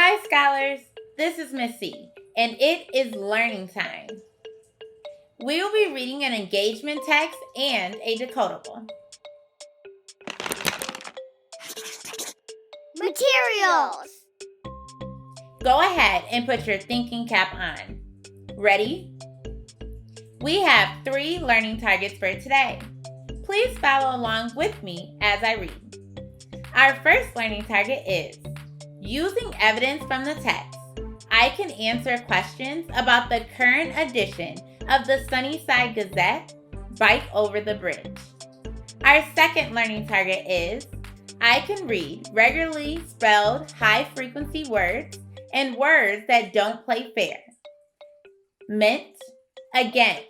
Hi, scholars. This is Miss C, and it is learning time. We will be reading an engagement text and a decodable. Materials. Go ahead and put your thinking cap on. Ready? We have 3 learning targets for today. Please follow along with me as I read. Our first learning target is using evidence from the text. I can answer questions about the current edition of the Sunnyside Gazette, Bike Over the Bridge. Our second learning target is I can read regularly spelled high-frequency words and words that don't play fair. Meant, against,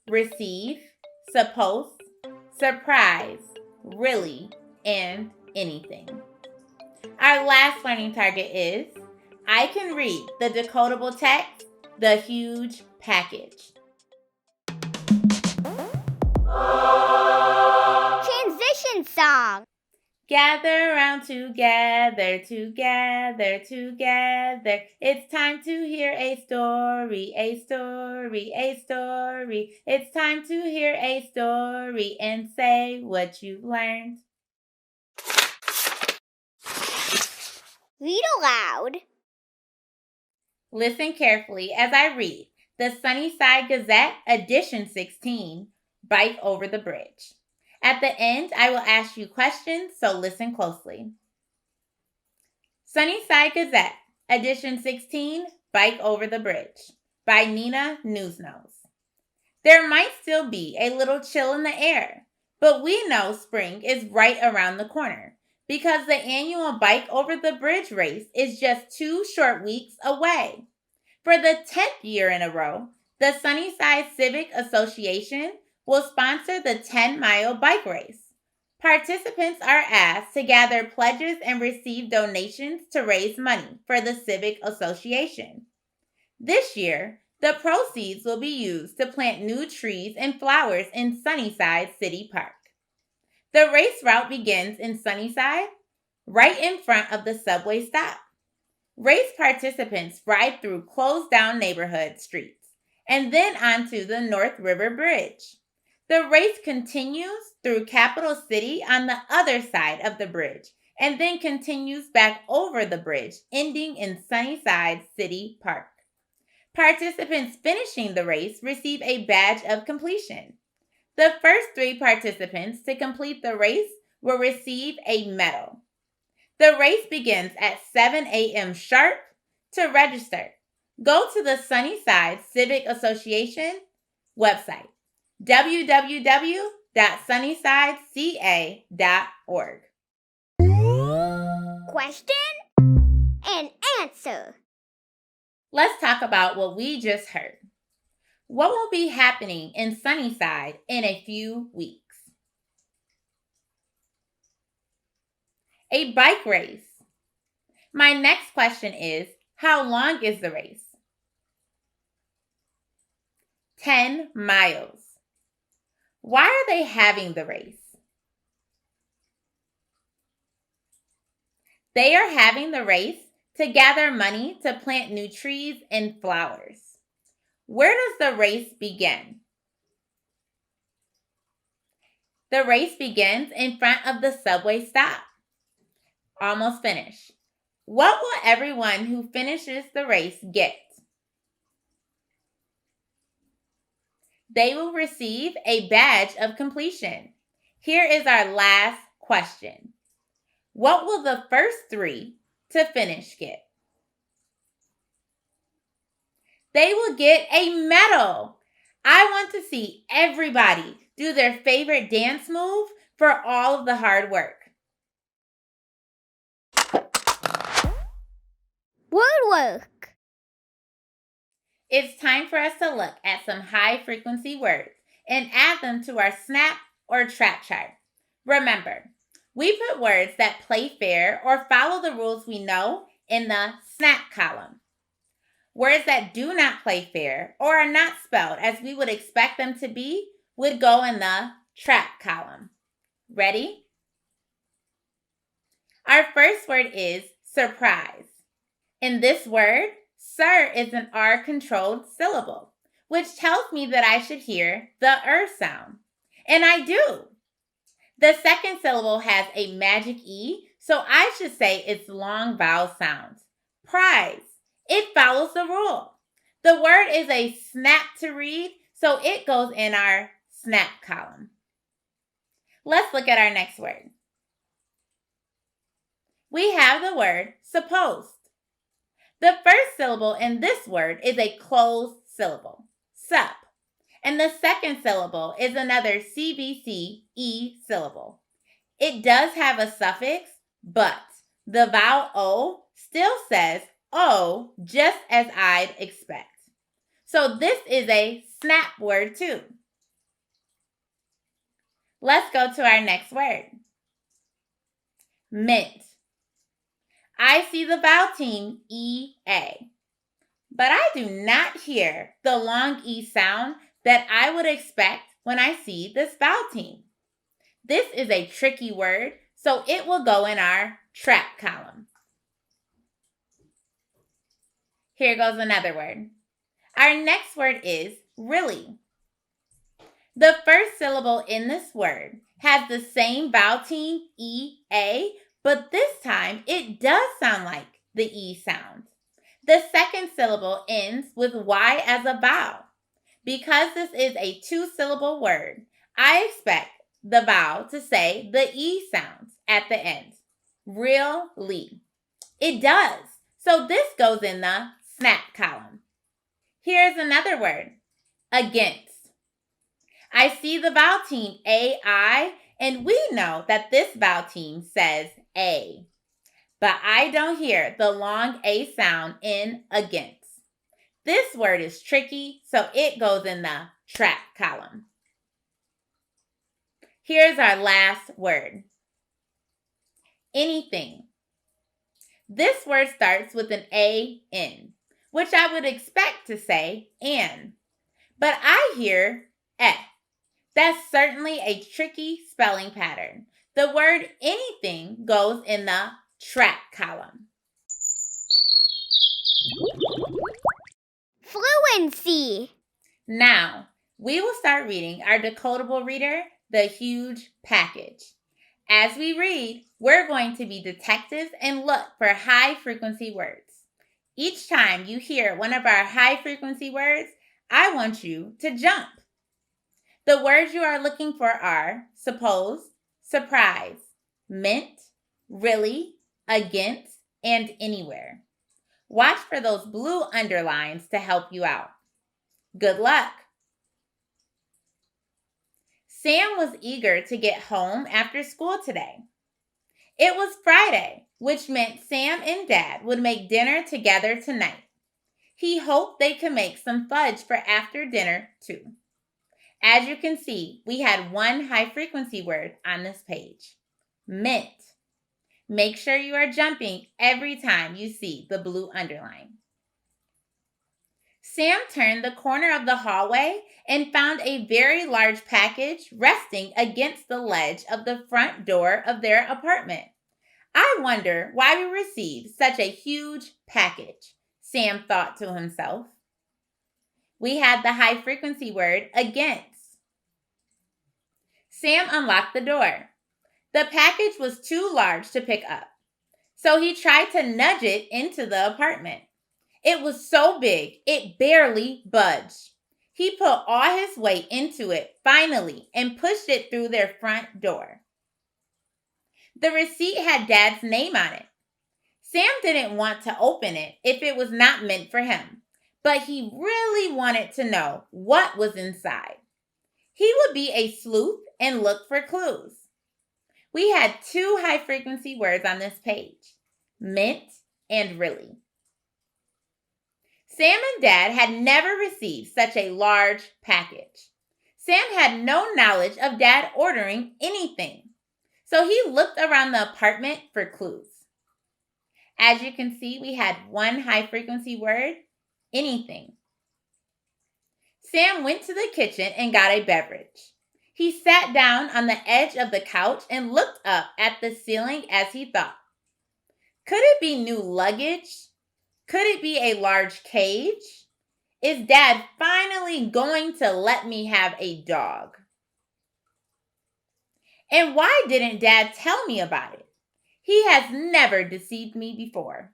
receive, supposed, surprise, really, and anything. Our last learning target is I can read the decodable text, the huge package. Transition song. Gather round together, together, together. It's time to hear a story, a story, a story. It's time to hear a story and say what you've learned. Read aloud. Listen carefully as I read the Sunnyside Gazette, edition 16, Bike Over the Bridge. At the end, I will ask you questions, so listen closely. Sunnyside Gazette, edition 16, Bike Over the Bridge, by Nina Newsnose. There might still be a little chill in the air, but we know spring is right around the corner because the annual Bike Over the Bridge race is just 2 short weeks away. For the 10th year in a row, the Sunnyside Civic Association will sponsor the 10-mile bike race. Participants are asked to gather pledges and receive donations to raise money for the Civic Association. This year, the proceeds will be used to plant new trees and flowers in Sunnyside City Park. The race route begins in Sunnyside, right in front of the subway stop. Race participants ride through closed-down neighborhood streets and then onto the North River Bridge. The race continues through Capital City on the other side of the bridge and then continues back over the bridge, ending in Sunnyside City Park. Participants finishing the race receive a badge of completion. The first 3 participants to complete the race will receive a medal. The race begins at 7 a.m. sharp. To register, go to the Sunnyside Civic Association website, www.sunnysideca.org. Question and answer. Let's talk about what we just heard. What will be happening in Sunnyside in a few weeks? A bike race. My next question is, how long is the race? 10 miles. Why are they having the race? They are having the race to gather money to plant new trees and flowers. Where does the race begin? The race begins in front of the subway stop. Almost finished. What will everyone who finishes the race get? They will receive a badge of completion. Here is our last question. What will the first 3 to finish get? They will get a medal. I want to see everybody do their favorite dance move for all of the hard work. Word work. It's time for us to look at some high-frequency words and add them to our snap or trap chart. Remember, we put words that play fair or follow the rules we know in the snap column. Words that do not play fair or are not spelled as we would expect them to be would go in the trap column. Ready? Our first word is surprise. In this word, sir is an R-controlled syllable, which tells me that I should hear the sound. And I do. The second syllable has a magic E, so I should say its long vowel sounds. Prize. It follows the rule. The word is a snap to read, so it goes in our snap column. Let's look at our next word. We have the word supposed. The first syllable in this word is a closed syllable, sup. And the second syllable is another CVC-E syllable. It does have a suffix, but the vowel O still says O, just as I'd expect. So this is a snap word too. Let's go to our next word. Mint. I see the vowel team E-A, but I do not hear the long E sound that I would expect when I see this vowel team. This is a tricky word, so it will go in our trap column. Here goes another word. Our next word is really. The first syllable in this word has the same vowel team E-A, but this time it does sound like the E sound. The second syllable ends with Y as a vowel. Because this is a two-syllable word, I expect the vowel to say the E sounds at the end. Really. It does. So this goes in the snap column. Here's another word. Against. I see the vowel team A-I, and we know that this vowel team says A. But I don't hear the long A sound in against. This word is tricky, so it goes in the trap column. Here's our last word. Anything. This word starts with an A-N, which I would expect to say an. But I hear eh. That's certainly a tricky spelling pattern. The word anything goes in the trap column. Fluency. Now, we will start reading our decodable reader, The Huge Package. As we read, we're going to be detectives and look for high-frequency words. Each time you hear one of our high-frequency words, I want you to jump. The words you are looking for are suppose, surprise, meant, really, against, and anywhere. Watch for those blue underlines to help you out. Good luck. Sam was eager to get home after school today. It was Friday, which meant Sam and Dad would make dinner together tonight. He hoped they could make some fudge for after dinner, too. As you can see, we had one high-frequency word on this page. Mint. Make sure you are jumping every time you see the blue underline. Sam turned the corner of the hallway and found a very large package resting against the ledge of the front door of their apartment. I wonder why we received such a huge package, Sam thought to himself. We had the high-frequency word against. Sam unlocked the door. The package was too large to pick up, so he tried to nudge it into the apartment. It was so big, it barely budged. He put all his weight into it finally and pushed it through their front door. The receipt had Dad's name on it. Sam didn't want to open it if it was not meant for him, but he really wanted to know what was inside. He would be a sleuth and look for clues. We had two high-frequency words on this page, meant and really. Sam and Dad had never received such a large package. Sam had no knowledge of Dad ordering anything, so he looked around the apartment for clues. As you can see, we had one high-frequency word, anything. Sam went to the kitchen and got a beverage. He sat down on the edge of the couch and looked up at the ceiling as he thought. Could it be new luggage? Could it be a large cage? Is Dad finally going to let me have a dog? And why didn't Dad tell me about it? He has never deceived me before.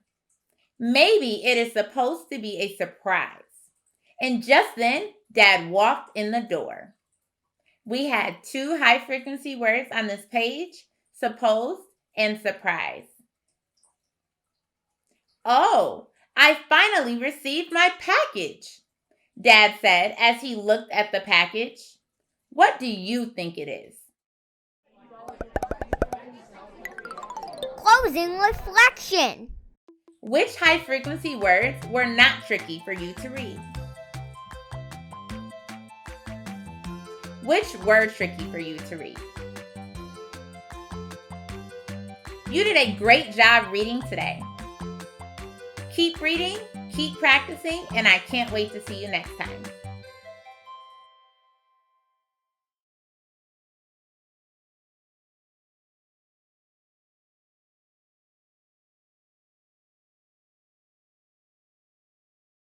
Maybe it is supposed to be a surprise. And just then, Dad walked in the door. We had 2 high-frequency words on this page, supposed and surprise. Oh, I finally received my package, Dad said as he looked at the package. What do you think it is? Closing reflection. Which high-frequency words were not tricky for you to read? Which were tricky for you to read? You did a great job reading today. Keep reading, keep practicing, and I can't wait to see you next time.